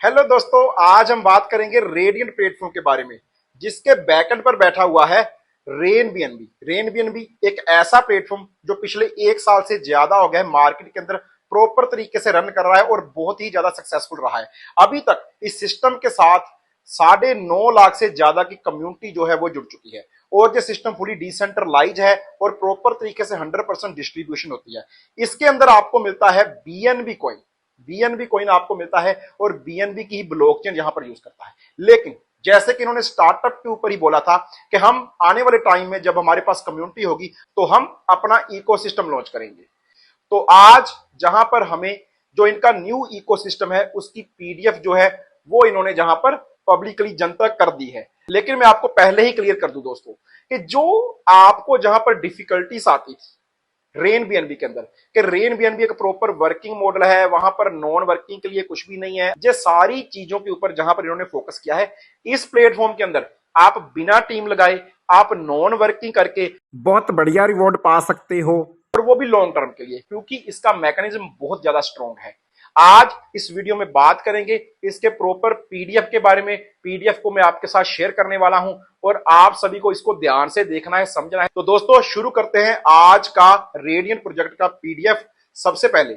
Hello दोस्तों, आज हम बात करेंगे रेडियंट प्लेटफॉर्म के बारे में जिसके बैकएंड पर बैठा हुआ है रेनबीएनबी। रेनबीएनबी एक ऐसा प्लेटफॉर्म जो पिछले 1 साल से ज्यादा हो गया है मार्केट के अंदर प्रॉपर तरीके से रन कर रहा है और बहुत ही ज्यादा सक्सेसफुल रहा है। अभी तक इस सिस्टम के साथ 9.5 लाख से ज्यादा की कम्युनिटी जो है वो जुड़ चुकी है और ये सिस्टम फुली डिसेंट्रलाइज है और प्रॉपर तरीके से 100% डिस्ट्रीब्यूशन होती है। इसके अंदर आपको मिलता है बीएनबी कॉइन। बीएनबी कॉइन आपको मिलता है और बीएनबी की ही ब्लॉकचेन यहां पर यूज करता है। लेकिन जैसे कि इन्होंने स्टार्टअप के ऊपर ही बोला था कि हम आने वाले टाइम में जब हमारे पास कम्युनिटी होगी तो हम अपना इकोसिस्टम लॉन्च करेंगे। तो आज जहां पर हमें जो इनका न्यू इकोसिस्टम है उसकी पीडीएफ जो है वो इन्होंने जहां पर पब्लिकली जनता कर दी है। लेकिन मैं आपको पहले ही क्लियर कर दूं दोस्तों कि जो आपको जहां पर डिफिकल्टीज आती थी रेन बीएनबी के अंदर कि रेन बीएनबी एक प्रॉपर वर्किंग मॉडल है, वहां पर नॉन वर्किंग के लिए कुछ भी नहीं है, ये सारी चीजों के ऊपर जहां पर इन्होंने फोकस किया है। इस प्लेटफॉर्म के अंदर आप बिना टीम लगाए आप नॉन वर्किंग करके बहुत बढ़िया रिवॉर्ड पा सकते हो और वो भी लॉन्ग टर्म के लिए, क्योंकि इसका मैकेनिज्म बहुत ज्यादा स्ट्रॉन्ग है। आज इस वीडियो में बात करेंगे इसके प्रॉपर पीडीएफ के बारे में। पीडीएफ को मैं आपके साथ शेयर करने वाला हूं और आप सभी को इसको ध्यान से देखना है, समझना है। तो दोस्तों शुरू करते हैं आज का रेडियंट प्रोजेक्ट का पीडीएफ। सबसे पहले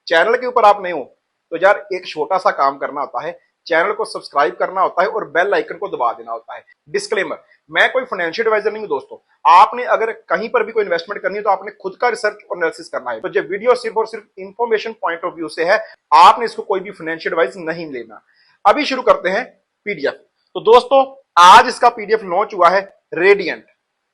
चैनल के ऊपर आप नए हो तो यार एक छोटा सा काम करना होता है, चैनल को सब्सक्राइब करना होता है और बेल आइकन को दबा देना होता है। डिस्क्लेमर, मैं कोई फाइनेंशियल एडवाइजर नहीं हूं दोस्तों। आपने अगर कहीं पर भी कोई इन्वेस्टमेंट करनी है तो आपने खुद का रिसर्च और एनालिसिस करना है। तो ये वीडियो सिर्फ और सिर्फ इंफॉर्मेशन पॉइंट ऑफ व्यू से है, आपने इसको कोई भी फाइनेंशियल एडवाइस नहीं लेना। अभी शुरू करते हैं पीडीएफ। तो दोस्तों आज इसका पीडीएफ लॉन्च हुआ है। रेडियंट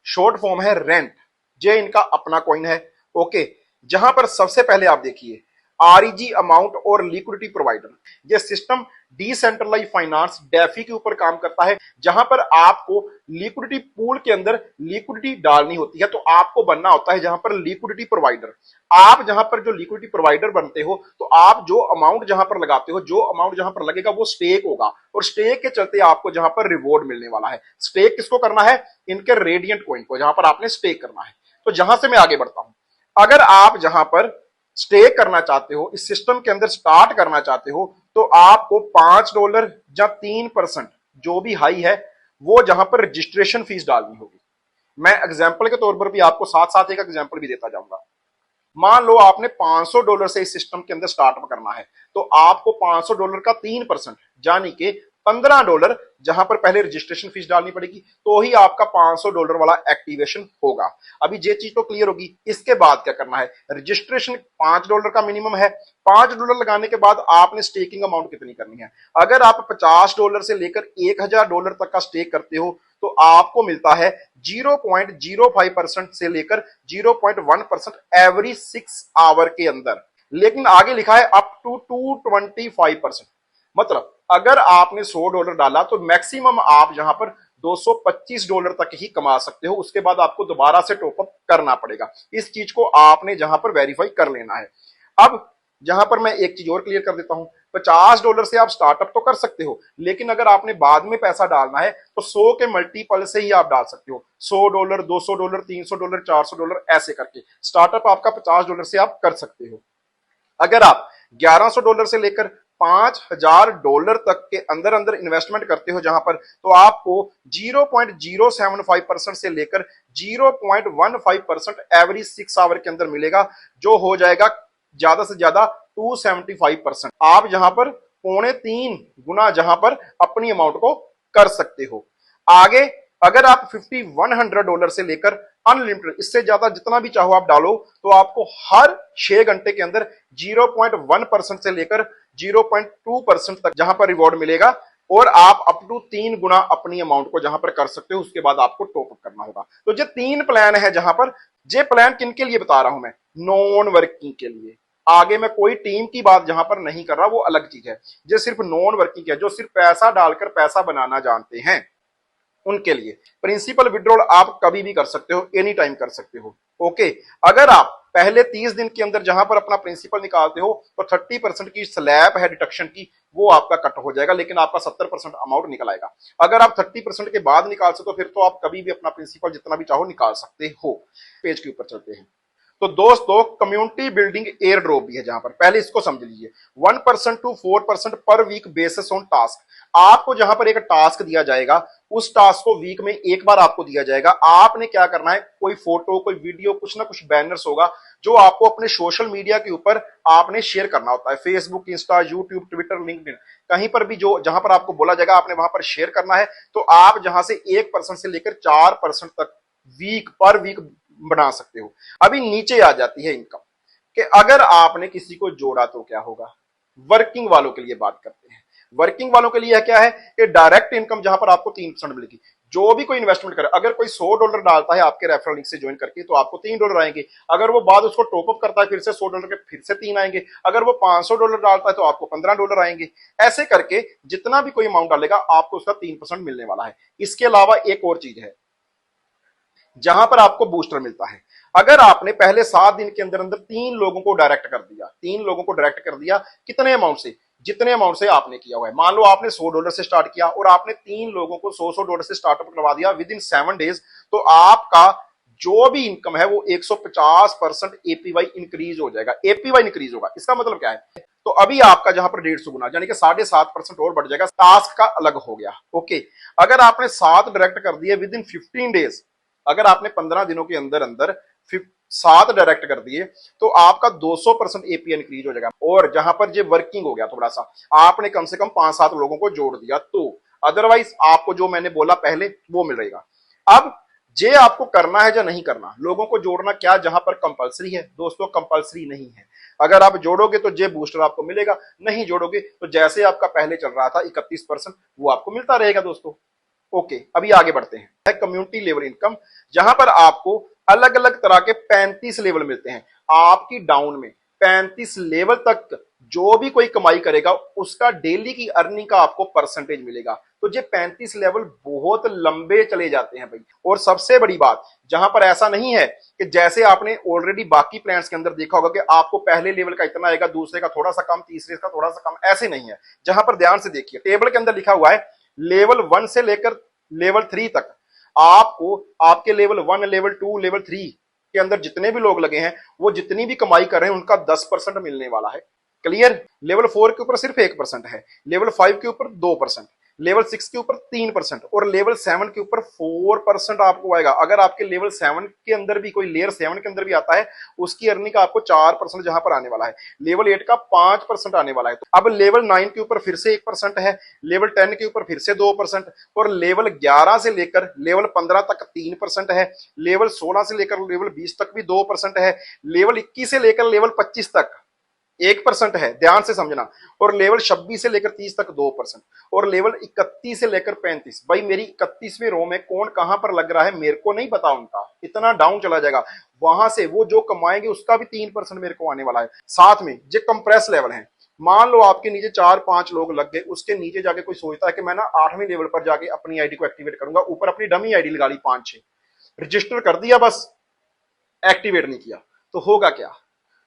शॉर्ट फॉर्म है रेंट, ये इनका अपना कॉइन है। ओके, जहां पर सबसे पहले आप देखिए आरईजी अमाउंट और लिक्विडिटी प्रोवाइडर। ये सिस्टम डिसेंट्रलाइज फाइनेंस डेफी के ऊपर काम करता है, जहां पर आपको लिक्विडिटी पूल के अंदर लिक्विडिटी डालनी होती है तो आपको बनना होता है जहां पर लिक्विडिटी प्रोवाइडर। आप जहां पर जो लिक्विडिटी प्रोवाइडर बनते हो तो आप जो अमाउंट जहां पर लगाते हो, जो अमाउंट जहां पर लगेगा वो स्टेक होगा और स्टेक के चलते आपको जहां पर रिवॉर्ड मिलने वाला है। स्टेक किसको करना है? इनके रेडियंट कॉइन को, जहां पर आपने स्टेक करना है। तो जहां से मैं आगे बढ़ता हूं, अगर आप जहां पर स्टे करना चाहते हो, इस सिस्टम के अंदर स्टार्ट करना चाहते हो तो आपको $5 या 3% जो भी हाई है वो जहां पर रजिस्ट्रेशन फीस डालनी होगी। मैं एग्जांपल के तौर पर भी आपको साथ साथ एक एग्जांपल भी देता जाऊंगा। मान लो आपने $500 से इस सिस्टम के अंदर स्टार्ट करना है तो आपको $500 का 3% यानी कि $15 जहां पर पहले रजिस्ट्रेशन फीस डालनी पड़ेगी तो ही आपका $500 वाला एक्टिवेशन होगा। अभी ये चीज तो क्लियर होगी। इसके बाद क्या करना है? रजिस्ट्रेशन $5 का मिनिमम है। $5 लगाने के बाद आपने स्टेकिंग अमाउंट कितनी करनी है? अगर आप $50 से लेकर $1000 तक का स्टेक करते हो तो आपको मिलता है 0.05% से लेकर 0.1% एवरी 6 आवर के अंदर। लेकिन आगे लिखा है अप टू 225%। मतलब अगर आपने $100 डाला तो मैक्सिमम आप यहां पर $225 तक ही कमा सकते हो, उसके बाद आपको दोबारा से टॉपअप करना पड़ेगा। इस चीज को आपने जहां पर वेरीफाई कर लेना है। अब जहां पर मैं एक चीज और क्लियर कर देता हूं, $50 से आप स्टार्टअप तो कर सकते हो, लेकिन अगर आपने बाद में पैसा डालना है तो 100 के मल्टीपल से ही आप डाल सकते हो। $100, $200, $300, $400 ऐसे करके स्टार्टअप आपका $50 से आप कर सकते हो। अगर आप $1100 से लेकर $5000 तक के अंदर अंदर इन्वेस्टमेंट करते हो जहां पर, तो आपको 0.075% से लेकर 0.15% एवरी 6 आवर के अंदर मिलेगा, जो हो जाएगा ज्यादा से ज्यादा 275%। आप जहां पर 2.25 गुना जहां पर अपनी अमाउंट को कर सकते हो। आगे अगर आप $5100 से लेकर अनलिमिटेड, इससे ज्यादा जितना भी चाहो आप डालो, तो आपको हर 6 घंटे के अंदर 0.1% से लेकर 0.2% तक जहां पर रिवॉर्ड मिलेगा और आप अप टू 3 गुना अपनी अमाउंट को जहां पर कर सकते हो। उसके बाद आपको टॉपअप करना होगा। तो ये 3 प्लान है जहां पर, ये प्लान किन के लिए बता रहा हूं मैं? नॉन वर्किंग के लिए। आगे मैं कोई टीम की बात जहां पर नहीं कर रहा, वो अलग चीज है। ये सिर्फ नॉन वर्किंग है, जो सिर्फ पैसा डालकर पैसा बनाना जानते हैं उनके लिए। प्रिंसिपल विड्रॉल आप कभी भी कर सकते हो, एनी टाइम कर सकते हो। ओके, अगर आप पहले 30 दिन के अंदर जहां पर अपना प्रिंसिपल निकालते हो तो 30% की स्लैब है डिडक्शन की, वो आपका कट हो जाएगा, लेकिन आपका 70% अमाउंट निकल आएगा। अगर आप 30% के बाद निकाल सकते हो फिर तो आप कभी भी अपना प्रिंसिपल जितना भी चाहो निकाल सकते हो। पेज के ऊपर चलते हैं। तो दोस्तों कम्युनिटी बिल्डिंग एयर ड्रॉप भी है, जहां पर पहले इसको समझ लीजिए 1% टू 4% पर वीक बेसिस ऑन टास्क। आपको जहां पर एक टास्क दिया जाएगा, उस टास्क को वीक में एक बार आपको दिया जाएगा। आपने क्या करना है, कोई फोटो कोई वीडियो कुछ ना कुछ बैनर्स होगा जो आपको अपने सोशल मीडिया के ऊपर आपने शेयर करना होता है, Facebook, Insta, YouTube, Twitter, LinkedIn, कहीं पर भी जो जहां पर आपको बोला जाएगा आपने वहां पर शेयर करना है। तो आप जहां से 1% से लेकर 4% तक वीक पर वीक बना सकते हो। अभी नीचे आ जाती है इनकम कि अगर आपने किसी को जोड़ा तो क्या होगा। वर्किंग वालों के लिए बात करते हैं। वर्किंग वालों के लिए क्या है कि डायरेक्ट इनकम जहां पर आपको 3% मिलेगी। जो भी कोई इन्वेस्टमेंट करे, अगर कोई $100 डालता है आपके रेफरल लिंक से ज्वाइन करके तो आपको $3 आएंगे। अगर वो बाद उसको टॉपअप करता है फिर से $100 के, फिर से 3 आएंगे। अगर वो $500 डालता है तो आपको $15 आएंगे। ऐसे करके जितना भी कोई अमाउंट डालेगा आपको उसका 3% मिलने वाला है। इसके अलावा एक और चीज है जहां पर आपको बूस्टर मिलता है। अगर आपने पहले 7 दिन के अंदर अंदर 3 लोगों को डायरेक्ट कर दिया, 3 लोगों को डायरेक्ट कर दिया, कितने अमाउंट से, जितने अमाउंट से आपने किया हुआ है। मान लो आपने $100 से स्टार्ट किया और आपने 3 लोगों को $100 से स्टार्टअप करवा दिया विद इन 7 डेज, तो आपका जो भी इनकम है वो 150% एपीवाई इंक्रीज हो जाएगा। एपीवाई इंक्रीज होगा, इसका मतलब क्या है, तो अभी आपका जहां पर 150 गुना यानी कि 7.5% और बढ़ जाएगा। टास्क का अलग हो गया। ओके, अगर आपने 7 डायरेक्ट कर दिए विद इन 15 डेज, अगर आपने 15 दिनों के अंदर अंदर 7 डायरेक्ट कर दिए तो आपका 200% एपी इंक्रीज हो जाएगा। और जहां पर ये वर्किंग हो गया, थोड़ा सा आपने कम से कम 5-7 लोगों को जोड़ दिया, तो अदरवाइज आपको जो मैंने बोला पहले वो मिलेगा। अब जे आपको करना है या नहीं करना, लोगों को जोड़ना क्या जहां पर कंपलसरी है, दोस्तों कंपलसरी नहीं है। अगर आप जोड़ोगे तो जे बूस्टर आपको मिलेगा, नहीं जोड़ोगे तो जैसे आपका पहले चल रहा था 31% वो आपको मिलता रहेगा दोस्तों। ओके, अभी आगे बढ़ते हैं। कम्युनिटी लेवल इनकम, जहां पर आपको अलग अलग तरह के 35 लेवल मिलते हैं। आपकी डाउन में 35 लेवल तक जो भी कोई कमाई करेगा उसका डेली की अर्निंग का आपको परसेंटेज मिलेगा। तो ये 35 लेवल बहुत लंबे चले जाते हैं भाई। और सबसे बड़ी बात, जहां पर ऐसा नहीं है कि जैसे आपने ऑलरेडी बाकी प्लान्स के अंदर देखा होगा कि आपको पहले लेवल का इतना आएगा, दूसरे का थोड़ा सा कम, तीसरे का थोड़ा सा कम, ऐसे नहीं है। जहां पर ध्यान से देखिए, टेबल के अंदर लिखा हुआ है लेवल 1 से लेकर लेवल 3 तक आपको, आपके लेवल 1, लेवल 2, लेवल 3 के अंदर जितने भी लोग लगे हैं वो जितनी भी कमाई कर रहे हैं उनका 10% मिलने वाला है। क्लियर। लेवल 4 के ऊपर सिर्फ 1% है, लेवल 5 के ऊपर 2%, लेवल 6 के ऊपर 3% और लेवल 7 के ऊपर 4% आपको आएगा। अगर आपके लेवल 7 के अंदर भी कोई लेयर 7 के अंदर भी आता है उसकी अर्निंग का आपको 4% जहां पर आने वाला है, लेवल 8 का 5% आने वाला है। तो अब लेवल 9 के ऊपर फिर से 1% है, लेवल 10 के ऊपर फिर से 2% और लेवल 11 से लेकर लेवल 15 तक 3% है, लेवल 16 से लेकर लेवल 20 तक भी 2% है, लेवल 21 से लेकर लेवल 25 तक 1% है, ध्यान से समझना, और लेवल 26 से लेकर 30 तक 2% और लेवल 31 से लेकर 35। भाई मेरी 31वीं रो में कौन कहां पर लग रहा है मेरे को नहीं पता, उनका इतना डाउन चला जाएगा। वहां से वो जो कमाएंगे उसका भी 3% मेरे को आने वाला है। साथ में जो कंप्रेस लेवल है, मान लो आपके नीचे 4-5 लोग लग गए, उसके नीचे जाके कोई सोचता है कि मैं ना 8वें लेवल पर जाके अपनी आईडी को एक्टिवेट करूंगा, ऊपर अपनी डमी आईडी लगा ली 5-6, रजिस्टर कर दिया, बस एक्टिवेट नहीं किया, तो होगा क्या,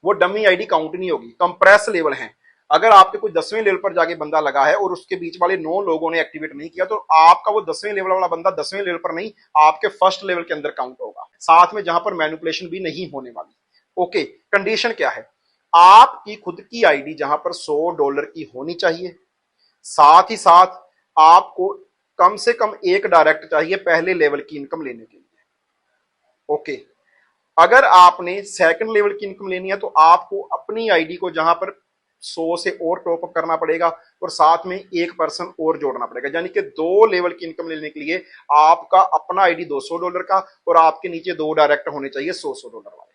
वो डमी आईडी काउंट नहीं होगी। कंप्रेस लेवल है, अगर आपके कोई 10वें लेवल पर जाके बंदा लगा है और उसके बीच वाले 9 लोगों ने एक्टिवेट नहीं किया तो आपका वो 10वें लेवल वाला बंदा 10वें लेवल पर नहीं, आपके फर्स्ट लेवल के अंदर काउंट होगा, साथ में जहां पर मैनिपुलेशन भी नहीं होने वाली। ओके, कंडीशन क्या है, आपकी खुद की आईडी जहां पर $100 की होनी चाहिए, साथ ही साथ आपको कम से कम एक डायरेक्ट चाहिए पहले लेवल की इनकम लेने के लिए। ओके, अगर आपने सेकंड लेवल की इनकम लेनी है तो आपको अपनी आईडी को जहां पर 100 से और टॉप अप करना पड़ेगा और साथ में 1% और जोड़ना पड़ेगा, यानी कि 2 लेवल की इनकम लेने के लिए आपका अपना आईडी $200 का और आपके नीचे 2 डायरेक्ट होने चाहिए $100 वाले।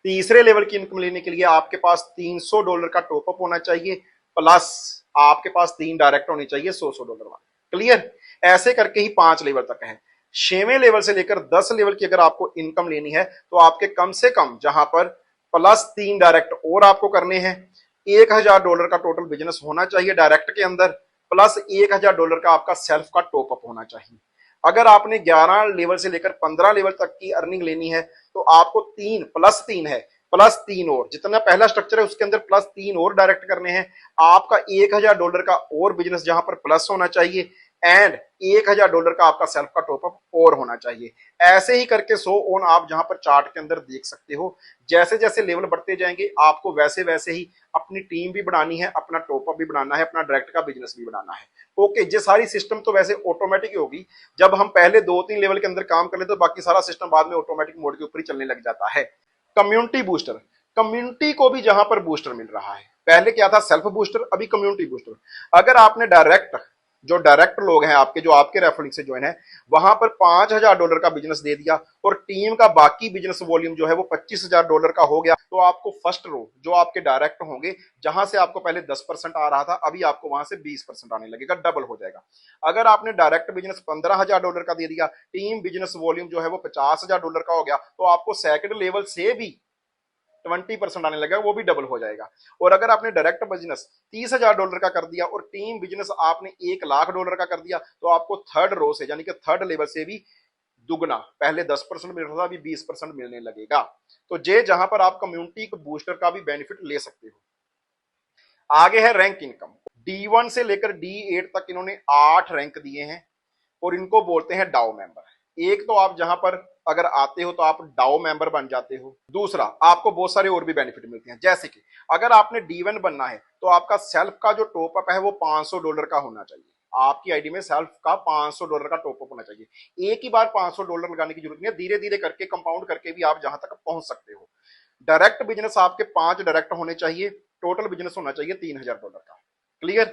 तीसरे लेवल की इनकम लेने के लिए आपके पास $300 का टॉपअप होना चाहिए प्लस आपके पास 3 डायरेक्ट होने चाहिए $100 वाले। क्लियर। ऐसे करके ही 5 लेवल तक है। 6वें लेवल से लेकर 10 लेवल की अगर आपको इनकम लेनी है तो आपके कम से कम जहां पर प्लस 3 डायरेक्ट और आपको करने हैं, $1000 का टोटल बिजनेस होना चाहिए डायरेक्ट के अंदर, प्लस $1000 का आपका सेल्फ का टॉपअप होना चाहिए। अगर आपने 11 लेवल से लेकर 15 लेवल तक की अर्निंग लेनी है तो आपको 3 प्लस 3 है, प्लस 3 और जितना पहला स्ट्रक्चर है उसके अंदर प्लस 3 और डायरेक्ट करने हैं। आपका $1000 का और बिजनेस जहां पर प्लस होना चाहिए, एंड $1000 का आपका सेल्फ का टॉपअप और होना चाहिए। ऐसे ही करके सो ऑन आप जहां पर चार्ट के अंदर देख सकते हो। जैसे जैसे लेवल बढ़ते जाएंगे आपको वैसे वैसे ही अपनी टीम भी बढ़ानी है, अपना टॉपअप भी बढ़ाना है, अपना डायरेक्ट का बिजनेस भी बढ़ाना है। ओके, ये सारी सिस्टम तो वैसे ऑटोमेटिक ही होगी। जब हम पहले 2-3 लेवल के अंदर काम कर ले तो बाकी सारा सिस्टम बाद में ऑटोमेटिक मोड के ऊपर ही चलने लग जाता है। कम्युनिटी बूस्टर, कम्युनिटी को भी जहां पर बूस्टर मिल रहा है। पहले क्या था, सेल्फ बूस्टर, अभी कम्युनिटी बूस्टर। अगर आपने डायरेक्ट, जो डायरेक्ट लोग हैं आपके, जो आपके रेफरल से ज्वाइन है, वहां पर $5000 का बिजनेस दे दिया और टीम का बाकी बिजनेस वॉल्यूम जो है वो $25000 का हो गया, तो आपको फर्स्ट रो जो आपके डायरेक्ट होंगे, जहां से आपको पहले 10% आ रहा था, अभी आपको वहां से 20% आने लगेगा, डबल हो जाएगा। अगर आपने डायरेक्ट बिजनेस $15000 का दे दिया, टीम बिजनेस वॉल्यूम जो है वो $50000 का हो गया, तो आपको सेकंड लेवल से भी 20% आने लगा, वो भी डबल हो जाएगा। और अगर आपने डायरेक्ट बिजनेस $30000 का कर दिया और टीम बिजनेस आपने $1,00,000 का कर दिया, तो आपको थर्ड रो से यानी कि थर्ड लेवल से भी दुगना, पहले 10% मिल रहा था, अभी 20% मिलने लगेगा। तो जे जहां पर आप कम्युनिटी बूस्टर का भी बेनिफिट ले सकते हो। आगे है रैंक इनकम। D1 से लेकर D8 तक इन्होंने 8 रैंक दिए हैं और इनको बोलते हैं डाउ मेंबर। एक तो आप जहां पर अगर आते हो तो आप डाउ मेंबर बन जाते हो। दूसरा, आपको बहुत सारे और भी बेनिफिट मिलते हैं, जैसे कि अगर आपने D1 बनना है तो आपका सेल्फ का जो टॉपअप है वो $500 का होना चाहिए। आपकी आईडी में सेल्फ का $500 का टॉपअप होना चाहिए। एक ही बार $500 लगाने की जरूरत नहीं है, धीरे धीरे करके कंपाउंड करके भी आप जहां तक पहुंच सकते हो। डायरेक्ट बिजनेस आपके 5 डायरेक्ट होने चाहिए, टोटल बिजनेस होना चाहिए $3000 का। क्लियर।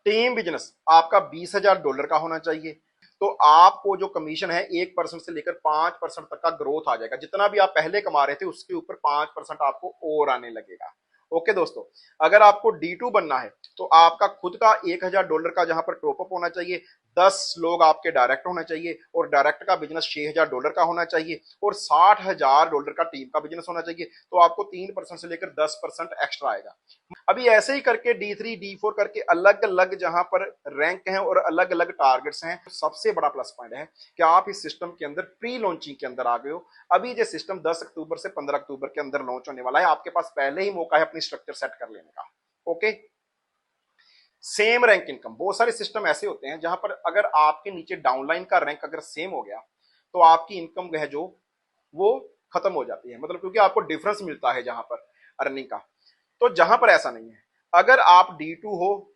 टीम बिजनेस आपका $20000 का होना चाहिए। तो आपको जो कमीशन है 1% से लेकर 5% तक का ग्रोथ आ जाएगा। जितना भी आप पहले कमा रहे थे उसके ऊपर 5% आपको और आने लगेगा। ओके दोस्तों, अगर आपको D2 बनना है तो आपका खुद का $1000 का जहां पर टॉपअप होना चाहिए, 10 लोग आपके डायरेक्ट होना चाहिए और डायरेक्ट का बिजनेस $6000 का होना चाहिए और $60000 का टीम का बिजनेस होना चाहिए, तो आपको 3% से लेकर 10% एक्स्ट्रा आएगा। अभी ऐसे ही करके D3 D4 करके अलग अलग जहां पर रैंक हैं और अलग अलग टारगेट्स हैं। सबसे बड़ा प्लस पॉइंट है कि आप इस सिस्टम के अंदर प्री लॉन्चिंग के अंदर आ गए हो। अभी ये सिस्टम 10 अक्टूबर से 15 अक्टूबर के अंदर लॉन्च होने वाला है। आपके पास पहले ही मौका है अपनी स्ट्रक्चर सेट कर लेने का। Okay, same rank income. बहुत सारे सिस्टम ऐसे होते हैं जहां पर अगर आपके नीचे डाउनलाइन का रैंक अगर सेम हो गया तो आपकी इनकम है जो वो खत्म हो जाती है, मतलब क्योंकि आपको डिफरेंस मिलता है जहां पर अर्निंग का। तो जहां पर ऐसा नहीं है, अगर आप D2 हो,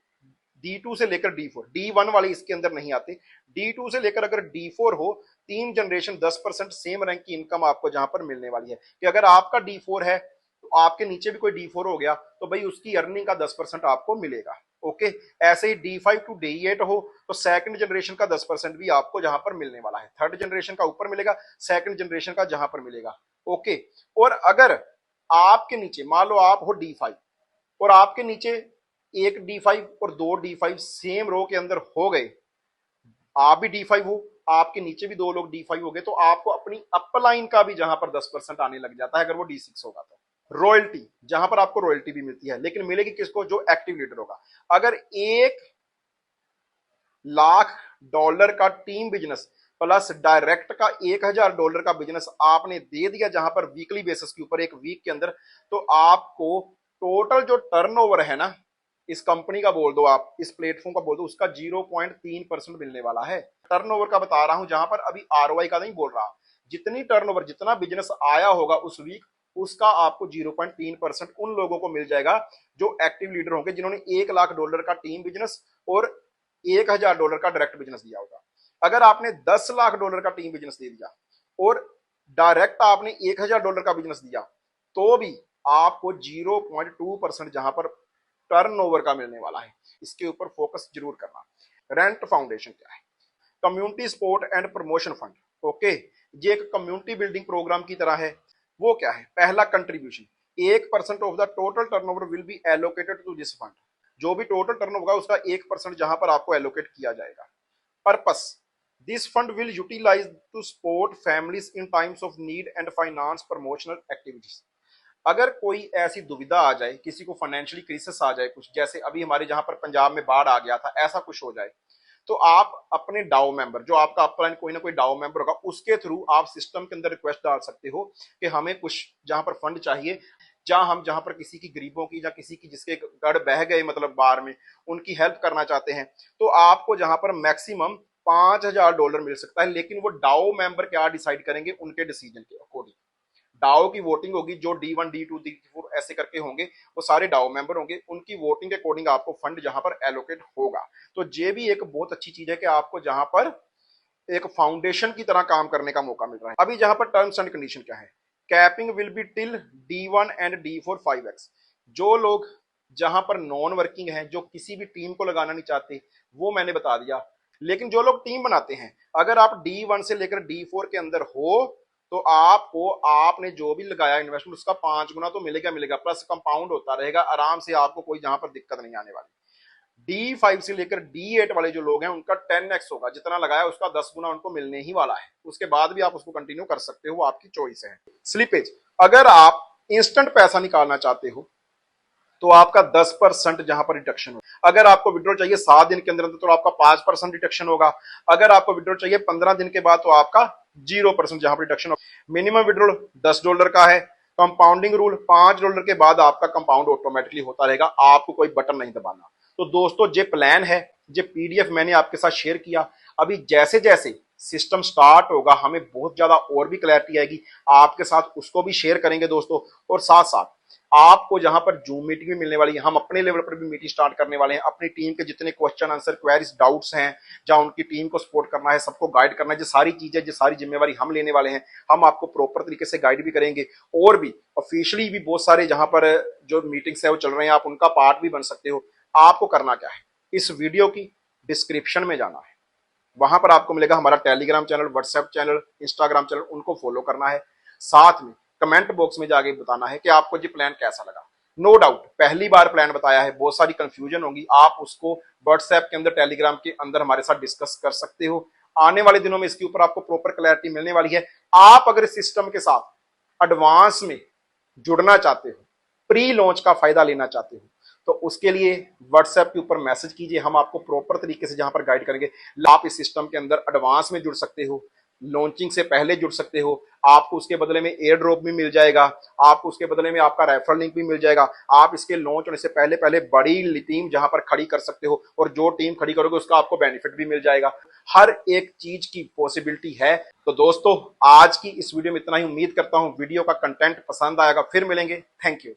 D2 से लेकर D4, D1 वाले इसके अंदर नहीं आते, D2 से लेकर अगर D4 हो, 3 जनरेशन 10% सेम रैंक की इनकम आपको जहां पर मिलने वाली है। कि अगर आपका D4 है तो आपके नीचे भी कोई D4 हो गया तो भाई उसकी अर्निंग का 10% आपको मिलेगा। ओके, ऐसे ही D5 टू D8 हो तो सेकंड जनरेशन का 10% भी आपको जहां पर मिलने वाला है। थर्ड जनरेशन का ऊपर मिलेगा, सेकंड जनरेशन का जहां पर मिलेगा। ओके, और अगर आपके नीचे मान लो आप हो D5 और आपके नीचे एक D5 और 2 D5 सेम रो के अंदर हो गए, आप भी D5 हो, आपके नीचे भी 2 लोग D5 हो गए, तो आपको अपनी अपलाइन का भी जहां पर 10% आने लग जाता है अगर वो D6 होगा तो। रॉयल्टी, जहां पर आपको रॉयल्टी भी मिलती है, लेकिन मिलेगी किसको, जो एक्टिव लीडर होगा। अगर $1,00,000 का टीम बिजनेस प्लस डायरेक्ट का $1000 का बिजनेस आपने दे दिया जहां पर वीकली बेसिस के ऊपर, एक वीक के अंदर, तो आपको टोटल जो टर्नओवर है ना इस कंपनी का बोल दो, आप इस प्लेटफॉर्म का बोल दो, उसका 0.3% मिलने वाला है। टर्नओवर का बता रहा हूं, जहां पर अभी ROI का नहीं बोल रहा। जितनी टर्नओवर, जितना बिजनेस आया होगा उस वीक, उसका आपको 0.3% उन लोगों को मिल जाएगा जो एक्टिव लीडर होंगे, जिन्होंने $1,00,000 का टीम बिजनेस और $1000 का डायरेक्ट बिजनेस दिया होगा। अगर आपने $10,00,000 का टीम बिजनेस दे दिया और डायरेक्ट आपने $1000 का बिजनेस दिया, तो भी आपको 0.2% जहां पर टर्नओवर का मिलने वाला है। इसके ऊपर फोकस जरूर करना। रेंट फाउंडेशन क्या है? Community support and promotion fund. Okay, ये एक कम्युनिटी बिल्डिंग प्रोग्राम की तरह है। वो क्या है? पहला, contribution 1% of the total turnover will be allocated to this fund. जो भी टोटल टर्नओवर होगा उसका 1% जहां पर आपको एलोकेट किया जाएगा। Purpose, this fund will utilize to support families in times of need and finance promotional activities. अगर कोई ऐसी दुविधा आ जाए, किसी को फाइनेंशियली क्राइसिस आ जाए, कुछ जैसे अभी हमारे जहां पर पंजाब में बाढ़ आ गया था, ऐसा कुछ हो जाए, तो आप अपने डाउ मेंबर, जो आपका अपलाइन कोई ना कोई डाउ मेंबर होगा, उसके थ्रू आप सिस्टम के अंदर रिक्वेस्ट डाल सकते हो कि हमें कुछ जहां पर फंड चाहिए। जहां पर किसी की गरीबों की या किसी की जिसके गढ़ बह गए मतलब बाढ़ में, उनकी हेल्प करना चाहते हैं, तो आपको जहां पर मैक्सिमम $5,000 मिल सकता है। लेकिन वो डाओ मेंबर क्या डिसाइड करेंगे, उनके डिसीजन के अकॉर्डिंग। डाओ की वोटिंग होगी, जो D1 D2 D4 ऐसे करके होंगे, वो सारे डाओ मेंबर होंगे, उनकी वोटिंग के अकॉर्डिंग आपको फंड जहां पर एलोकेट होगा। तो ये भी एक बहुत अच्छी चीज है कि आपको जहां पर एक फाउंडेशन की तरह काम करने का मौका मिल रहा है। अभी जहां पर टर्म्स एंड कंडीशन क्या है, capping will be till D1 and D4 5x। जो लोग जहां पर नॉन वर्किंग हैं, जो किसी भी टीम को लगाना नहीं चाहते, वो मैंने बता दिया। लेकिन जो लोग टीम बनाते हैं, अगर आप D1 से लेकर D4 के अंदर हो, तो आपको आपने जो भी लगाया इन्वेस्टमेंट उसका 5 गुना तो मिलेगा मिलेगा, प्लस कंपाउंड होता रहेगा आराम से, आपको कोई जहां पर दिक्कत नहीं आने वाली। D5 से लेकर D8 वाले जो लोग हैं उनका 10x होगा, जितना लगाया उसका 10 गुना उनको मिलने ही वाला है। उसके बाद भी आप उसको कंटिन्यू कर सकते हो, वो आपकी चॉइस है। स्लिपेज, अगर आप इंस्टेंट पैसा निकालना चाहते हो तो आपका 10% जहां पर डिडक्शन हो। अगर आपको विड्रॉल चाहिए 7 दिन के अंदर तो आपका 5% डिडक्शन होगा। अगर आपको विड्रॉल चाहिए 15 दिन के बाद तो आपका 0% जहां पर डिडक्शन होगा। मिनिमम विड्रॉल $10 का है। कंपाउंडिंग रूल, $5 के बाद आपका कंपाउंड ऑटोमेटिकली होता रहेगा, आपको कोई बटन नहीं दबाना। तो दोस्तों ये प्लान है, ये पीडीएफ मैंने आपके साथ शेयर किया। अभी जैसे जैसे सिस्टम स्टार्ट होगा हमें बहुत ज्यादा और भी क्लैरिटी आएगी, आपके साथ उसको भी शेयर करेंगे दोस्तों। और साथ साथ आपको जहां पर जूम मीटिंग भी मिलने वाली है, हम अपने लेवल पर भी मीटिंग स्टार्ट करने वाले हैं। अपनी टीम के जितने क्वेश्चन आंसर क्वेरीज डाउट्स हैं, जहां उनकी टीम को सपोर्ट करना है, सबको गाइड करना है, जो सारी चीजें, जो सारी जिम्मेवारी हम लेने वाले हैं। हम आपको प्रॉपर तरीके से गाइड भी करेंगे, और भी ऑफिशियली भी बहुत सारे जहां पर जो मीटिंग्स है वो चल रहे हैं, आप उनका पार्ट भी बन सकते हो। आपको करना क्या है, इस वीडियो की डिस्क्रिप्शन में जाना है, वहां पर आपको मिलेगा हमारा Telegram channel, WhatsApp channel, Instagram channel, उनको फॉलो करना है। साथ में कमेंट बॉक्स में जाके बताना है कि आपको ये प्लान कैसा लगा। नो डाउट पहली बार प्लान बताया है, बहुत सारी कंफ्यूजन होगी, आप उसको व्हाट्सएप के अंदर, टेलीग्राम के अंदर हमारे साथ डिस्कस कर सकते हो। आने वाले दिनों में इसके ऊपर आपको प्रॉपर क्लैरिटी मिलने वाली है। आप अगर सिस्टम के साथ एडवांस में जुड़ना चाहते हो, प्री लॉन्च का फायदा लेना चाहते हो, तो उसके लिए व्हाट्सएप के ऊपर मैसेज कीजिए, हम आपको प्रॉपर तरीके से जहां पर गाइड करेंगे। आप इस सिस्टम के अंदर एडवांस में जुड़ सकते हो, लॉन्चिंग से पहले जुड़ सकते हो। आपको उसके बदले में एयर ड्रॉप भी मिल जाएगा, आपको उसके बदले में आपका रेफरल लिंक भी मिल जाएगा। आप इसके लॉन्च होने से पहले पहले बड़ी टीम जहां पर खड़ी कर सकते हो, और जो टीम खड़ी करोगे उसका आपको बेनिफिट भी मिल जाएगा। हर एक चीज की पॉसिबिलिटी है। तो दोस्तों आज की इस वीडियो में इतना ही। उम्मीद करता हूं वीडियो का कंटेंट पसंद आएगा। फिर मिलेंगे। Thank you.